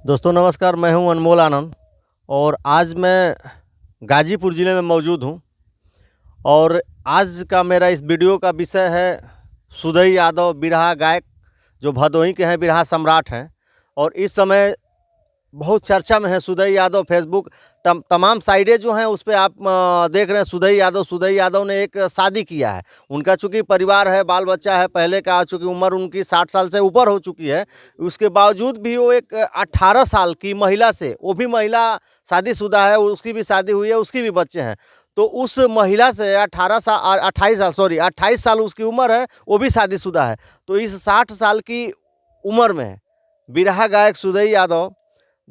दोस्तों नमस्कार, मैं हूं अनमोल आनंद और आज मैं गाजीपुर ज़िले में मौजूद हूं। और आज का मेरा इस वीडियो का विषय है सुधई यादव, बिरहा गायक जो भदोही के हैं, बिरहा सम्राट हैं। और इस समय बहुत चर्चा में है सुधई यादव। फेसबुक तमाम साइटें जो हैं उस पर आप देख रहे हैं सुधई यादव। सुधई यादव ने एक शादी किया है। उनका चूँकि परिवार है, बाल बच्चा है, पहले का चूँकि उम्र उनकी 60 साल से ऊपर हो चुकी है, उसके बावजूद भी वो एक 18 साल की महिला से, वो भी महिला शादीशुदा है, उसकी भी शादी हुई है, उसकी भी बच्चे हैं, तो उस महिला से 28 साल उसकी उम्र है, वो भी शादीशुदा है। तो इस 60 साल की उम्र में बिरहा गायक सुधई यादव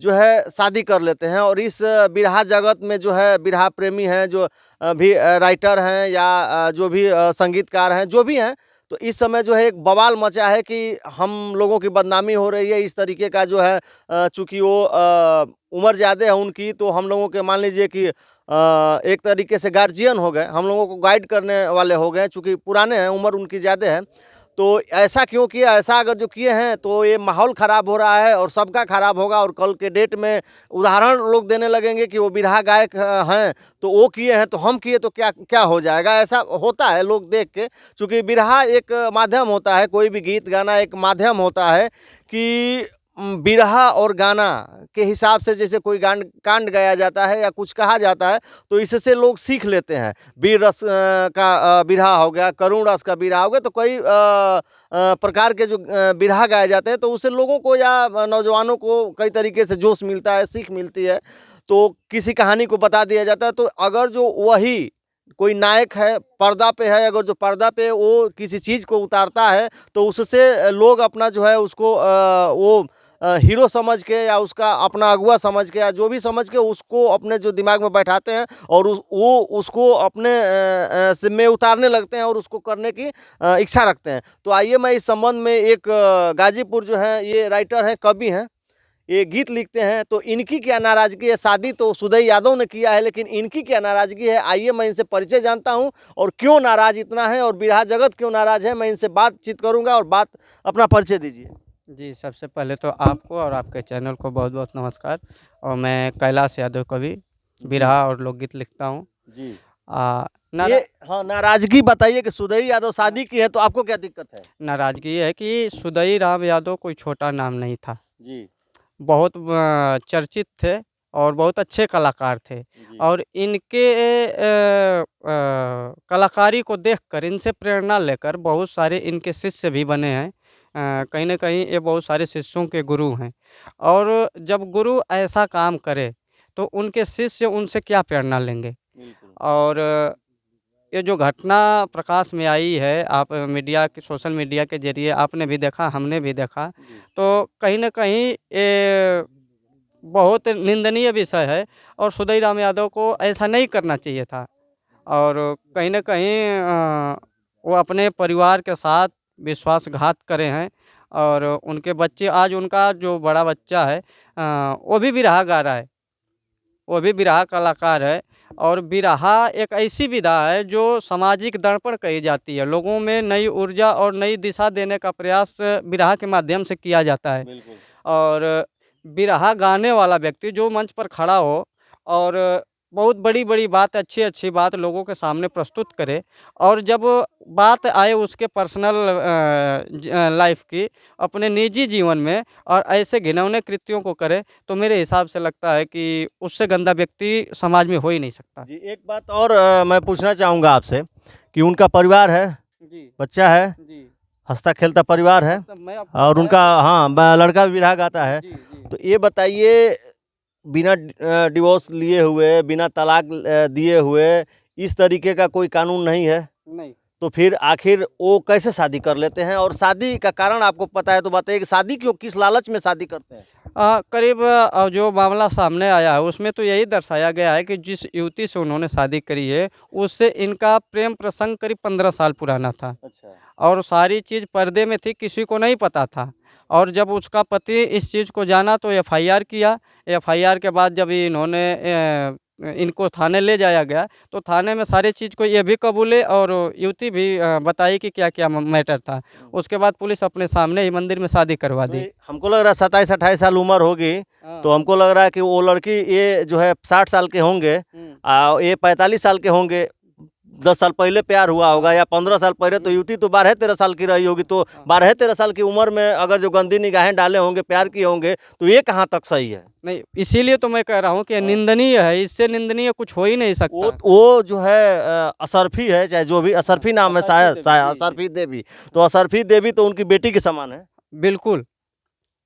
जो है शादी कर लेते हैं। और इस बिरहा जगत में जो है बिरहा प्रेमी हैं, जो भी राइटर हैं या जो भी संगीतकार हैं, जो भी हैं, तो इस समय जो है एक बवाल मचा है कि हम लोगों की बदनामी हो रही है इस तरीके का जो है। चूँकि वो उम्र ज़्यादा है उनकी, तो हम लोगों के मान लीजिए कि एक तरीके से गार्जियन हो गए, हम लोगों को गाइड करने वाले हो गए, चूँकि पुराने हैं, उम्र उनकी ज़्यादा है। तो ऐसा क्यों किया? ऐसा अगर जो किए हैं तो ये माहौल ख़राब हो रहा है और सबका ख़राब होगा। और कल के डेट में उदाहरण लोग देने लगेंगे कि वो बिरहा गायक हैं, तो वो किए हैं तो हम किए तो क्या क्या हो जाएगा। ऐसा होता है लोग देख के। चूँकि बिरहा एक माध्यम होता है, कोई भी गीत गाना एक माध्यम होता है कि बिरहा और गाना के हिसाब से जैसे कोई कांड गाया जाता है या कुछ कहा जाता है, तो इससे लोग सीख लेते हैं। वीर रस का बिरहा हो गया, करुण रस का बिरहा हो गया, तो कई प्रकार के जो बिरहा गाए जाते हैं, तो उससे लोगों को या नौजवानों को कई तरीके से जोश मिलता है, सीख मिलती है। तो किसी कहानी को बता दिया जाता है। तो अगर जो वही कोई नायक है, पर्दा पे है, अगर जो पर्दा पे वो किसी चीज़ को उतारता है, तो उससे लोग अपना जो है उसको वो हीरो समझ के या उसका अपना अगुआ समझ के या जो भी समझ के उसको अपने जो दिमाग में बैठाते हैं और वो उसको अपने से में उतारने लगते हैं और उसको करने की इच्छा रखते हैं। तो आइए मैं इस संबंध में एक गाजीपुर जो है, ये राइटर हैं, कवि हैं, ये गीत लिखते हैं, तो इनकी क्या नाराज़गी है। शादी तो सुधई यादव ने किया है, लेकिन इनकी क्या नाराज़गी है, आइए मैं इनसे परिचय जानता हूं और क्यों नाराज़ इतना है और बिरहा जगत क्यों नाराज़ है। मैं इनसे बातचीत करूंगा और अपना परिचय दीजिए। जी, सबसे पहले तो आपको और आपके चैनल को बहुत बहुत नमस्कार। और मैं कैलाश यादव कवि, बिरहा और लोकगीत लिखता हूँ। जी, नारा ये हाँ, नाराज़गी बताइए कि सुधई यादव शादी की है तो आपको क्या दिक्कत है? नाराज़गी ये है कि सुधई राम यादव कोई छोटा नाम नहीं था। जी, बहुत चर्चित थे और बहुत अच्छे कलाकार थे। जी, और इनके कलाकारी को देखकर, इनसे प्रेरणा लेकर बहुत सारे इनके शिष्य भी बने हैं। कहीं न कहीं ये बहुत सारे शिष्यों के गुरु हैं। और जब गुरु ऐसा काम करे, तो उनके शिष्य उनसे क्या प्रेरणा लेंगे? बिल्कुल। और ये जो घटना प्रकाश में आई है, आप मीडिया के सोशल मीडिया के ज़रिए आपने भी देखा, हमने भी देखा, जी, तो कहीं न कहीं ये बहुत निंदनीय विषय है और सुधई राम यादव को ऐसा नहीं करना चाहिए था। और कहीं न कहीं वो अपने परिवार के साथ विश्वासघात करे हैं। और उनके बच्चे, आज उनका जो बड़ा बच्चा है, वो भी बिरहा गा रहा है, वो भी बिरहा कलाकार है। और बिरहा एक ऐसी विधा है जो सामाजिक दर्पण कही जाती है। लोगों में नई ऊर्जा और नई दिशा देने का प्रयास बिरहा के माध्यम से किया जाता है। बिल्कुल। और बिरहा गाने वाला व्यक्ति जो मंच पर खड़ा हो और बहुत बड़ी-बड़ी बात, अच्छी-अच्छी बात लोगों के सामने प्रस्तुत करे, और जब बात आए उसके पर्सनल लाइफ़ की, अपने निजी जीवन में, और ऐसे घिनौने कृत्यों को करे, तो मेरे हिसाब से लगता है कि उससे गंदा व्यक्ति समाज में हो ही नहीं सकता। जी, एक बात और मैं पूछना चाहूँगा आपसे कि उनका परिवार है, जी, बच्चा है, जी। हँसता-खेलता परिवार है मतलब मैं आपको और बताया उनका तो। हाँ, लड़का भी बिरहा गाता है। जी, जी। तो ये बताइए, बिना डिवोर्स लिए हुए, बिना तलाक दिए हुए, इस तरीके का कोई कानून नहीं है, नहीं। तो फिर आखिर वो कैसे शादी कर लेते हैं? और शादी का कारण आपको पता है तो बताइए कि शादी क्यों, किस लालच में शादी करते हैं? करीब जो मामला सामने आया है उसमें तो यही दर्शाया गया है कि जिस युवती से उन्होंने शादी करी है, उससे इनका प्रेम प्रसंग करीब 15 साल पुराना था। अच्छा। और सारी चीज़ पर्दे में थी, किसी को नहीं पता था। और जब उसका पति इस चीज़ को जाना तो एफ़आईआर किया। एफ़आईआर के बाद जब इन्होंने इनको थाने ले जाया गया, तो थाने में सारी चीज़ को ये भी कबूले और युवती भी बताई कि क्या-क्या मैटर था। उसके बाद पुलिस अपने सामने ही मंदिर में शादी करवा दी। भाई, हमको लग रहा है 27-28 साल उम्र होगी, हाँ। तो हमको लग रहा है कि वो लड़की ये जो है 60 साल के होंगे, ये 45 साल के होंगे। 10 साल पहले प्यार हुआ होगा या 15 साल पहले, तो युवती तो 12-13 साल की रही होगी। तो 12-13 साल की उम्र में अगर जो गंदी निगाहें डाले होंगे, प्यार किए होंगे, तो ये कहाँ तक सही है? नहीं, इसीलिए तो मैं कह रहा हूँ कि निंदनीय है, इससे निंदनीय कुछ हो ही नहीं वो सकता। वो जो है असरफी है, चाहे जो भी असरफी नाम है, शायद असरफी देवी, जी, जी। असरफी देवी। तो असरफी देवी तो उनकी बेटी के समान है। बिल्कुल,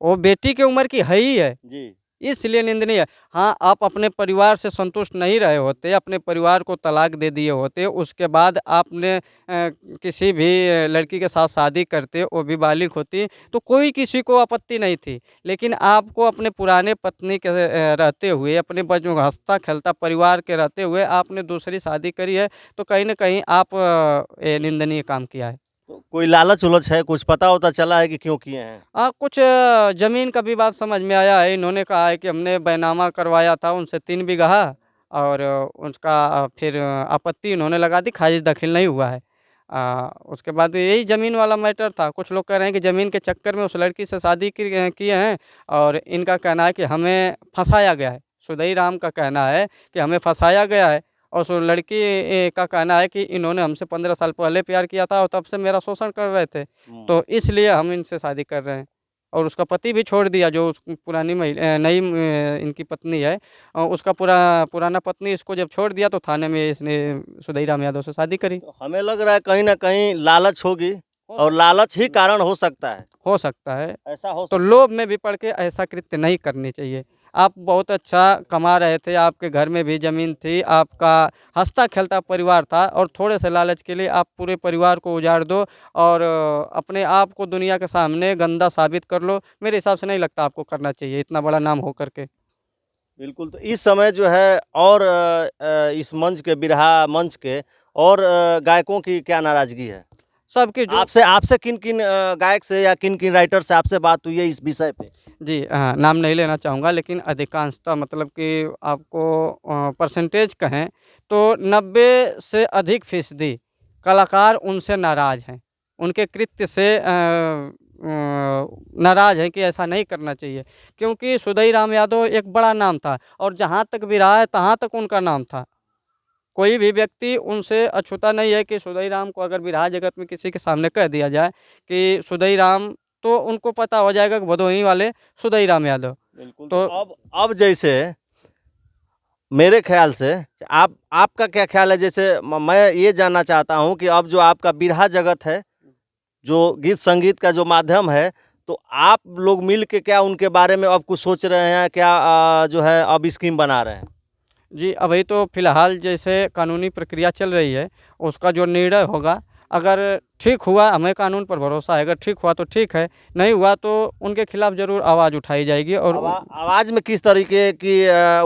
वो बेटी की उम्र की है ही है। जी। इसलिए निंदनीय है। हाँ, आप अपने परिवार से संतुष्ट नहीं रहे होते, अपने परिवार को तलाक दे दिए होते, उसके बाद आपने किसी भी लड़की के साथ शादी करते, वो भी बालिग होती, तो कोई किसी को आपत्ति नहीं थी। लेकिन आपको अपने पुराने पत्नी के रहते हुए, अपने बच्चों का हँसता-खेलता परिवार के रहते हुए आपने दूसरी शादी करी है, तो कहीं न कहीं आप ये निंदनीय काम किया है। तो कोई लालच उलच है, कुछ पता चला है कि क्यों किए हैं? कुछ ज़मीन का विवाद समझ में आया है। इन्होंने कहा है कि हमने बैनामा करवाया था उनसे 3 बीघा और उसका फिर आपत्ति इन्होंने लगा दी, खारिज दाखिल नहीं हुआ है। उसके बाद यही ज़मीन वाला मैटर था। कुछ लोग कह रहे हैं कि ज़मीन के चक्कर में उस लड़की से शादी किए हैं और इनका कहना है कि हमें फँसाया गया है। सुदई राम का कहना है कि हमें फँसाया गया है और उस लड़की का कहना है कि इन्होंने हमसे 15 साल पहले प्यार किया था और तब से मेरा शोषण कर रहे थे। तो इसलिए हम इनसे शादी कर रहे हैं और उसका पति भी छोड़ दिया जो उस पुरानी नई इनकी पत्नी है उसका पुराना पत्नी इसको जब छोड़ दिया तो थाने में इसने सुदई राम यादव से शादी करी। तो हमें लग रहा है कहीं न कहीं लालच होगी और लालच ही कारण हो सकता है। हो सकता है। ऐसा हो तो सकता लोभ में भी पड़ के ऐसा कृत्य नहीं करनी चाहिए। आप बहुत अच्छा कमा रहे थे, आपके घर में भी ज़मीन थी, आपका हँसता-खेलता परिवार था और थोड़े से लालच के लिए आप पूरे परिवार को उजाड़ दो और अपने आप को दुनिया के सामने गंदा साबित कर लो। मेरे हिसाब से नहीं लगता आपको करना चाहिए इतना बड़ा नाम हो कर के। बिल्कुल, तो इस समय जो है और इस मंच के बिरहा मंच के और गायकों की क्या नाराज़गी है? सबके जो आपसे आपसे किन-किन गायक से या किन-किन राइटर से आपसे बात हुई है इस विषय पे? जी नाम नहीं लेना चाहूँगा लेकिन अधिकांशतः मतलब कि आपको परसेंटेज कहें तो 90 से अधिक फ़ीसदी कलाकार उनसे नाराज़ हैं। उनके कृत्य से नाराज़ हैं कि ऐसा नहीं करना चाहिए। क्योंकि सुदई राम यादव एक बड़ा नाम था और जहाँ तक भी रहा है तहाँ तक उनका नाम था। कोई भी व्यक्ति उनसे अछूता नहीं है कि सुदई राम को अगर बिरहा जगत में किसी के सामने कह दिया जाए कि सुदई राम, तो उनको पता हो जाएगा कि भदोही वाले सुदई राम यादव। बिल्कुल, तो तो अब जैसे मेरे ख़्याल से आपका क्या ख़्याल है? जैसे मैं ये जानना चाहता हूँ कि अब जो आपका बिरहा जगत है, जो गीत संगीत का जो माध्यम है, तो आप लोग मिल के क्या उनके बारे में अब कुछ सोच रहे हैं? क्या जो है अब स्कीम बना रहे हैं? जी, अभी तो फ़िलहाल जैसे कानूनी प्रक्रिया चल रही है, उसका जो निर्णय होगा, अगर ठीक हुआ, हमें कानून पर भरोसा है, अगर ठीक हुआ तो ठीक है, नहीं हुआ तो उनके खिलाफ़ ज़रूर आवाज़ उठाई जाएगी और आवाज़ में किस तरीके की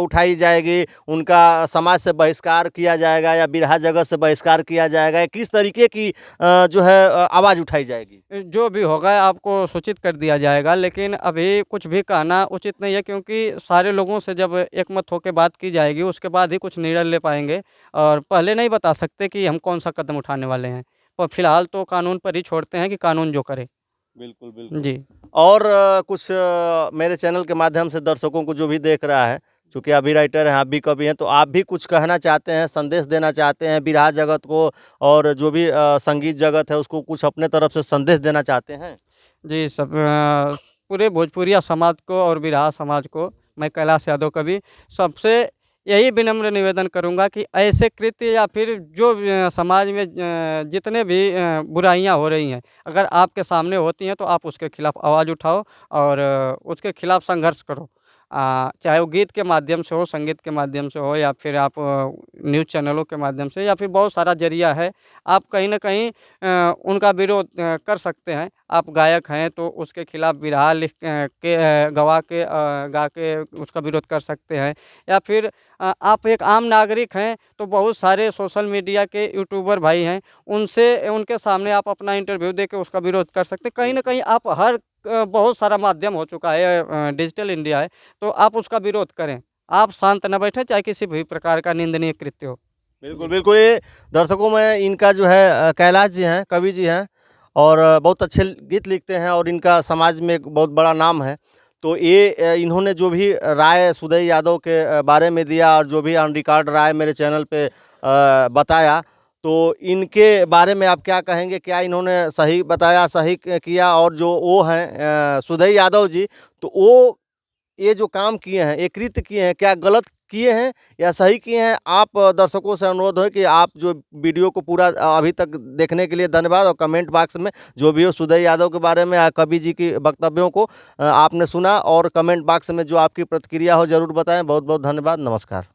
उठाई जाएगी? उनका समाज से बहिष्कार किया जाएगा या बिरहा जगत से बहिष्कार किया जाएगा या किस तरीके की जो है आवाज़ उठाई जाएगी? जो भी होगा आपको सूचित कर दिया जाएगा। लेकिन अभी कुछ भी कहना उचित नहीं है क्योंकि सारे लोगों से जब एकमत होके बात की जाएगी, उसके बाद ही कुछ निर्णय ले पाएँगे और पहले नहीं बता सकते कि हम कौन-सा कदम उठाने वाले हैं। पर फिलहाल तो कानून पर ही छोड़ते हैं कि कानून जो करे। बिल्कुल, बिल्कुल। जी। और कुछ मेरे चैनल के माध्यम से दर्शकों को जो भी देख रहा है, चूँकि आप भी राइटर हैं, आप भी कवि हैं, तो आप भी कुछ कहना चाहते हैं, संदेश देना चाहते हैं बिरहा जगत को और जो भी संगीत जगत है, उसको कुछ अपने तरफ से संदेश देना चाहते हैं? जी, पूरे भोजपुरिया समाज को और बिरहा समाज को मैं कैलाश यादव कवि सबसे यही विनम्र निवेदन करूँगा कि ऐसे कृत्य या फिर जो समाज में जितने भी बुराइयाँ हो रही हैं, अगर आपके सामने होती हैं तो आप उसके खिलाफ़ आवाज़ उठाओ और उसके खिलाफ़ संघर्ष करो। चाहे वो गीत के माध्यम से हो, संगीत के माध्यम से हो या फिर आप न्यूज़ चैनलों के माध्यम से या फिर बहुत सारा ज़रिया है। आप कहीं न कहीं उनका विरोध कर सकते हैं। आप गायक हैं तो उसके खिलाफ़ बिरहा लिख के गा के उसका विरोध कर सकते हैं या फिर आप एक आम नागरिक हैं तो बहुत सारे सोशल मीडिया के यूट्यूबर भाई हैं, उनसे उनके सामने आप अपना इंटरव्यू दे के उसका विरोध कर सकते हैं। कहीं न कहीं आप बहुत सारा माध्यम हो चुका है डिजिटल इंडिया है, तो आप उसका विरोध करें। आप शांत न बैठे, चाहे किसी भी प्रकार का निंदनीय कृत्य हो। बिल्कुल, बिल्कुल। ये दर्शकों में इनका जो है कैलाश जी हैं, कवि जी हैं और बहुत अच्छे गीत लिखते हैं और इनका समाज में एक बहुत बड़ा नाम है। तो ये इन्होंने जो भी राय सुदय यादव के बारे में दिया और जो भी ऑन रिकॉर्ड राय मेरे चैनल पे बताया, तो इनके बारे में आप क्या कहेंगे? क्या इन्होंने सही बताया, सही किया? और जो वो हैं सुदय यादव जी, तो वो ये जो काम किए हैं, ये कृत्य किए हैं, क्या गलत किए हैं या सही किए हैं? आप दर्शकों से अनुरोध है कि आप जो वीडियो को पूरा अभी तक देखने के लिए धन्यवाद, और कमेंट बॉक्स में जो भी हो सुदय यादव के बारे में या कवि जी की वक्तव्यों को आपने सुना, और कमेंट बॉक्स में जो आपकी प्रतिक्रिया हो ज़रूर बताएं। बहुत बहुत धन्यवाद। नमस्कार।